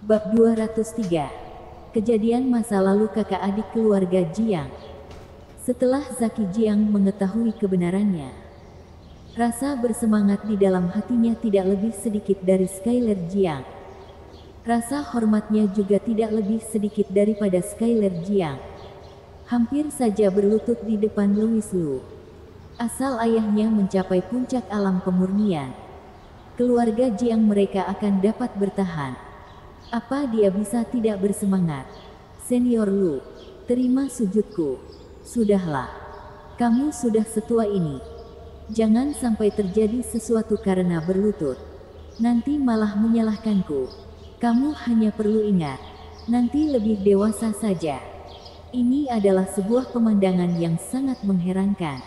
Bab 203. Kejadian masa lalu kakak adik keluarga Jiang. Setelah Zaki Jiang mengetahui kebenarannya, rasa bersemangat di dalam hatinya tidak lebih sedikit dari Skyler Jiang. Rasa hormatnya juga tidak lebih sedikit daripada Skyler Jiang. Hampir saja berlutut di depan Louis Lu. Asal ayahnya mencapai puncak alam pemurnian, keluarga Jiang mereka akan dapat bertahan. Apa dia bisa tidak bersemangat? Senior Lu, terima sujudku. Sudahlah. Kamu sudah setua ini. Jangan sampai terjadi sesuatu karena berlutut. Nanti malah menyalahkanku. Kamu hanya perlu ingat, nanti lebih dewasa saja. Ini adalah sebuah pemandangan yang sangat mengherankan.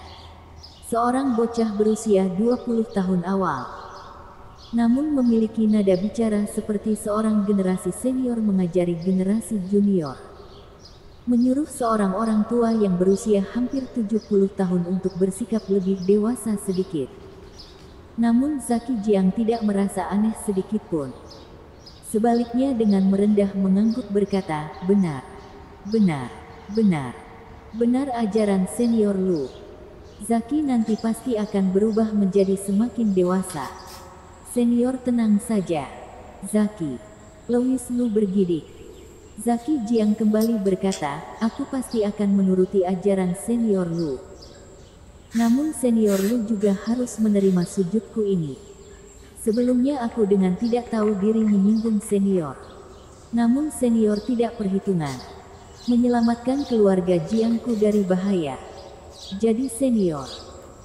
Seorang bocah berusia 20 tahun awal, namun memiliki nada bicara seperti seorang generasi senior mengajari generasi junior. Menyuruh seorang orang tua yang berusia hampir 70 tahun untuk bersikap lebih dewasa sedikit. Namun Zaki Jiang tidak merasa aneh sedikit pun. Sebaliknya dengan merendah mengangguk berkata, benar, benar, benar, benar ajaran senior Lu. Zaki nanti pasti akan berubah menjadi semakin dewasa. Senior tenang saja, Zaki. Louis Lu bergidik. Zaki Jiang kembali berkata, aku pasti akan menuruti ajaran senior Lu. Namun senior Lu juga harus menerima sujudku ini. Sebelumnya aku dengan tidak tahu diri menyinggung senior. Namun senior tidak perhitungan. Menyelamatkan keluarga Jiangku dari bahaya. Jadi senior,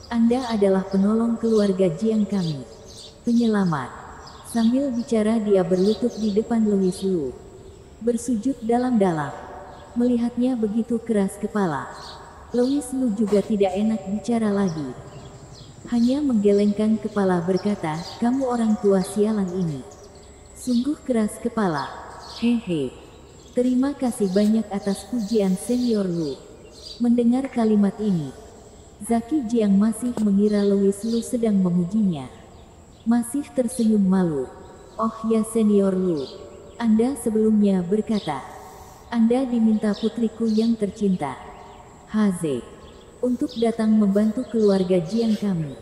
Anda adalah penolong keluarga Jiang kami. Penyelamat. Sambil bicara dia berlutut di depan Louis Lu. Bersujud dalam-dalam. Melihatnya begitu keras kepala, Louis Lu juga tidak enak bicara lagi. Hanya menggelengkan kepala berkata, kamu orang tua sialan ini. Sungguh keras kepala. Hehe. Terima kasih banyak atas pujian senior Lu. Mendengar kalimat ini, Zaki Jiang masih mengira Louis Lu sedang memujinya. Masih tersenyum malu. Oh ya senior Lu. Anda sebelumnya berkata, Anda diminta putriku yang tercinta, Haze, untuk datang membantu keluarga Jiang kami.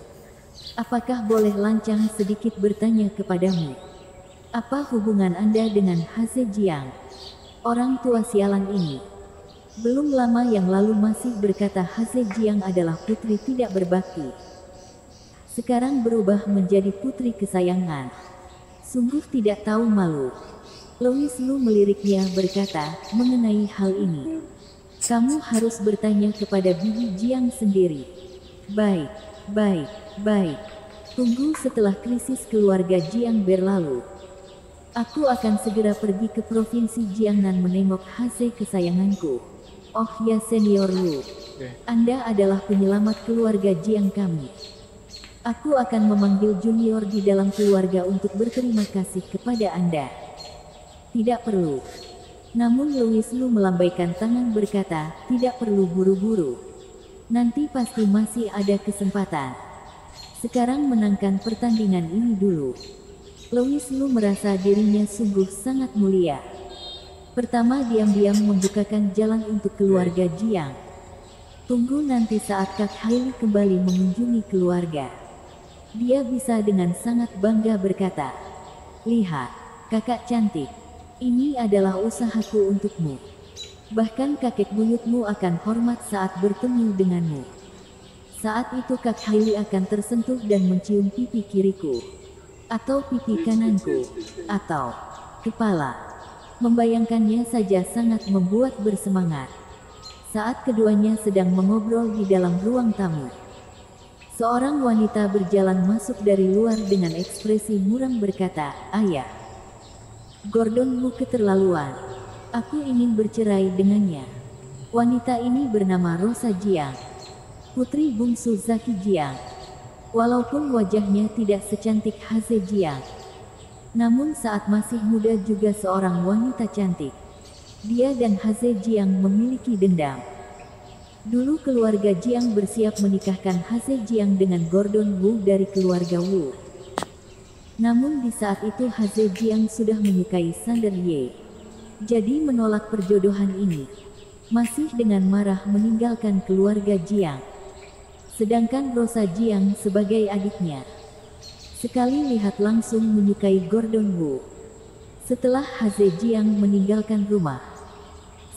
Apakah boleh lancang sedikit bertanya kepadamu? Apa hubungan Anda dengan Haze Jiang? Orang tua sialan ini. Belum lama yang lalu masih berkata Haze Jiang adalah putri tidak berbakti. Sekarang berubah menjadi putri kesayangan. Sungguh tidak tahu malu. Louis Lu meliriknya berkata, mengenai hal ini, kamu harus bertanya kepada Bibi Jiang sendiri. Baik, baik, baik. Tunggu setelah krisis keluarga Jiang berlalu. Aku akan segera pergi ke provinsi Jiangnan menengok Haze kesayanganku. Oh ya senior Lu. Anda adalah penyelamat keluarga Jiang kami. Aku akan memanggil junior di dalam keluarga untuk berterima kasih kepada Anda. Tidak perlu. Namun Louis Lu melambaikan tangan berkata, tidak perlu buru-buru. Nanti pasti masih ada kesempatan. Sekarang menangkan pertandingan ini dulu. Louis Lu merasa dirinya sungguh sangat mulia. Pertama diam-diam membukakan jalan untuk keluarga Jiang. Tunggu nanti saat Kak Hailey kembali mengunjungi keluarga. Dia bisa dengan sangat bangga berkata, lihat, kakak cantik, ini adalah usahaku untukmu. Bahkan kakek buyutmu akan hormat saat bertemu denganmu. Saat itu Kak Hailey akan tersentuh dan mencium pipi kiriku, atau pipi kananku, atau kepala. Membayangkannya saja sangat membuat bersemangat. Saat keduanya sedang mengobrol di dalam ruang tamu, seorang wanita berjalan masuk dari luar dengan ekspresi muram berkata, ayah, Gordon Wu keterlaluan. Aku ingin bercerai dengannya. Wanita ini bernama Rosa Jiang, putri bungsu Zaki Jiang. Walaupun wajahnya tidak secantik Haze Jiang, namun saat masih muda juga seorang wanita cantik. Dia dan Haze Jiang memiliki dendam. Dulu keluarga Jiang bersiap menikahkan Haze Jiang dengan Gordon Wu dari keluarga Wu. Namun di saat itu Haze Jiang sudah menyukai Sander Ye. Jadi menolak perjodohan ini. Masih dengan marah meninggalkan keluarga Jiang. Sedangkan Rosa Jiang sebagai adiknya, sekali lihat langsung menyukai Gordon Wu. Setelah Haze Jiang meninggalkan rumah,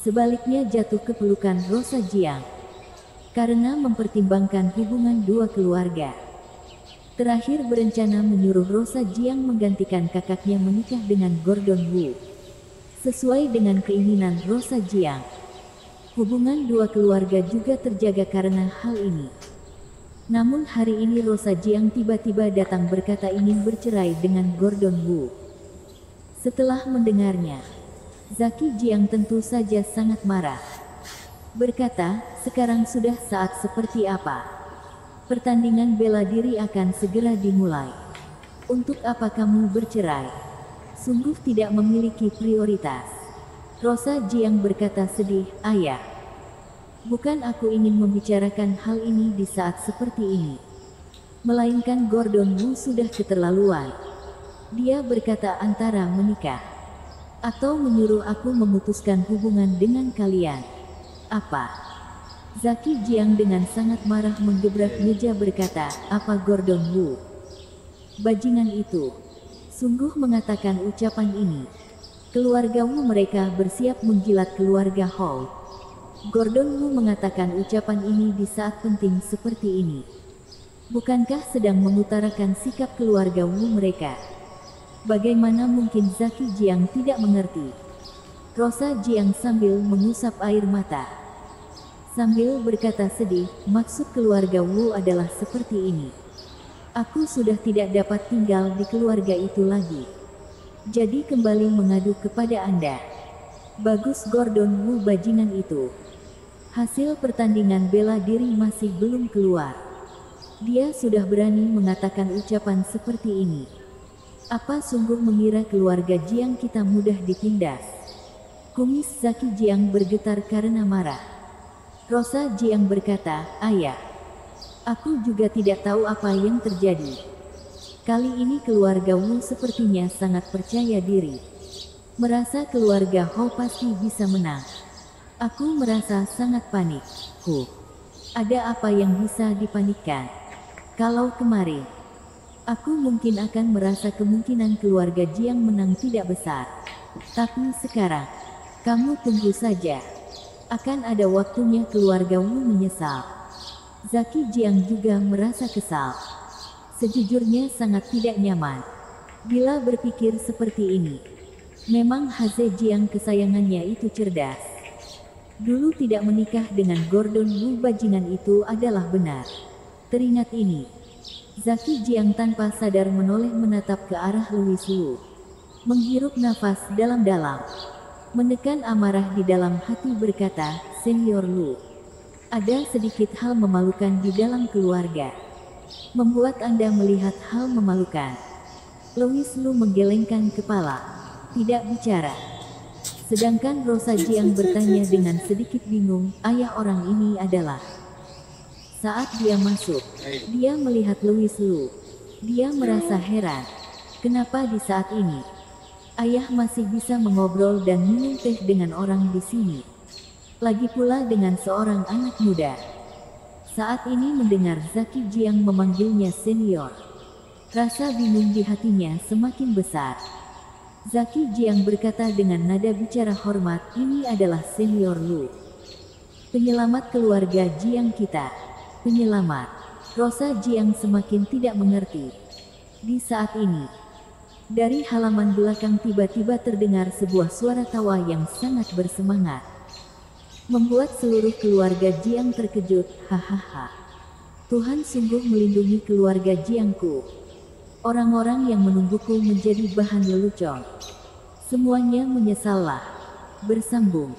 sebaliknya jatuh ke pelukan Rosa Jiang. Karena mempertimbangkan hubungan dua keluarga, terakhir berencana menyuruh Rosa Jiang menggantikan kakaknya menikah dengan Gordon Wu. Sesuai dengan keinginan Rosa Jiang, hubungan dua keluarga juga terjaga karena hal ini. Namun hari ini Rosa Jiang tiba-tiba datang berkata ingin bercerai dengan Gordon Wu. Setelah mendengarnya, Zaki Jiang tentu saja sangat marah. Berkata, sekarang sudah saat seperti apa? Pertandingan bela diri akan segera dimulai. Untuk apa kamu bercerai? Sungguh tidak memiliki prioritas. Rosa Jiang berkata sedih, ayah. Bukan aku ingin membicarakan hal ini di saat seperti ini. Melainkan Gordon Wu sudah keterlaluan. Dia berkata antara menikah atau menyuruh aku memutuskan hubungan dengan kalian. Apa? Zaki Jiang dengan sangat marah menggebrak meja berkata, apa Gordon Wu? Bajingan itu sungguh mengatakan ucapan ini. Keluarga Wu mereka bersiap menjilat keluarga Hall. Gordon Wu mengatakan ucapan ini di saat penting seperti ini. Bukankah sedang mengutarakan sikap keluarga Wu mereka? Bagaimana mungkin Zaki Jiang tidak mengerti? Rosa Jiang sambil mengusap air mata, sambil berkata sedih, maksud keluarga Wu adalah seperti ini. Aku sudah tidak dapat tinggal di keluarga itu lagi. Jadi kembali mengadu kepada Anda. Bagus Gordon Wu bajingan itu. Hasil pertandingan bela diri masih belum keluar. Dia sudah berani mengatakan ucapan seperti ini. Apa sungguh mengira keluarga Jiang kita mudah ditindas? Kumis Zaki Jiang bergetar karena marah. Rosa Jiang berkata, ayah. Aku juga tidak tahu apa yang terjadi. Kali ini keluarga Wu sepertinya sangat percaya diri. Merasa keluarga Ho pasti bisa menang. Aku merasa sangat panik. Ada apa yang bisa dipanikkan? Kalau kemarin, aku mungkin akan merasa kemungkinan keluarga Jiang menang tidak besar. Tapi sekarang, kamu tunggu saja. Akan ada waktunya keluarga Wu menyesal. Zaki Jiang juga merasa kesal. Sejujurnya sangat tidak nyaman bila berpikir seperti ini. Memang Haze Jiang kesayangannya itu cerdas. Dulu tidak menikah dengan Gordon Wu bajingan itu adalah benar. Teringat ini, Zaki Jiang tanpa sadar menoleh menatap ke arah Louis Wu. Menghirup nafas dalam-dalam. Menekan amarah di dalam hati berkata, Senior Lu. Ada sedikit hal memalukan di dalam keluarga. Membuat Anda melihat hal memalukan. Louis Lu menggelengkan kepala. Tidak bicara. Sedangkan Rosa Jiang bertanya dengan sedikit bingung, ayah orang ini adalah. Saat dia masuk, dia melihat Louis Lu. Dia merasa heran. Kenapa di saat ini, ayah masih bisa mengobrol dan minum teh dengan orang di sini. Lagi pula dengan seorang anak muda. Saat ini mendengar Zaki Jiang memanggilnya senior. Rasa bingung di hatinya semakin besar. Zaki Jiang berkata dengan nada bicara hormat, ini adalah senior Lu. Penyelamat keluarga Jiang kita. Penyelamat. Rosa Jiang semakin tidak mengerti. Di saat ini, dari halaman belakang tiba-tiba terdengar sebuah suara tawa yang sangat bersemangat. Membuat seluruh keluarga Jiang terkejut, hahaha. Tuhan sungguh melindungi keluarga Jiangku. Orang-orang yang menungguku menjadi bahan lelucon. Semuanya menyesallah. Bersambung.